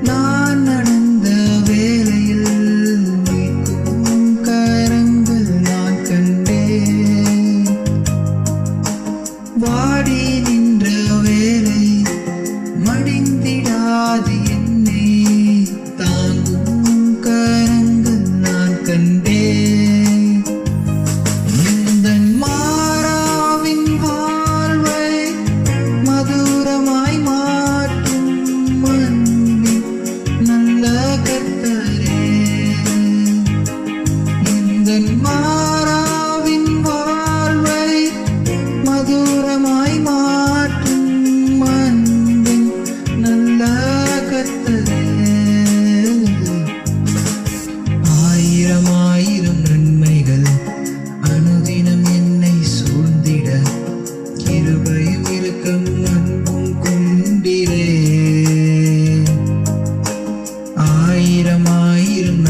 நான் நடந்த வேளையில் நீக்கும் கரங்கள் நான் கண்டேன். வாடி நின்ற வேளை மடிந்திடாது என்னை தாங்கும் கரங்கள் நான் கண்டேன். எந்தன் மாறாவின் வாழ்வை மதுரமாய் மாறாவின் வாழ்வை மதுரமாய் மாற்றும் அன்பின் நல்ல கர்த்தரே. ஆயிரம் ஆயிரம் நன்மைகள் அனுதினம் என்னை சூழ்ந்திட கிருபையும் இரக்கம் அன்பும் கொண்டிரே. ஆயிரம் ஆயிரம்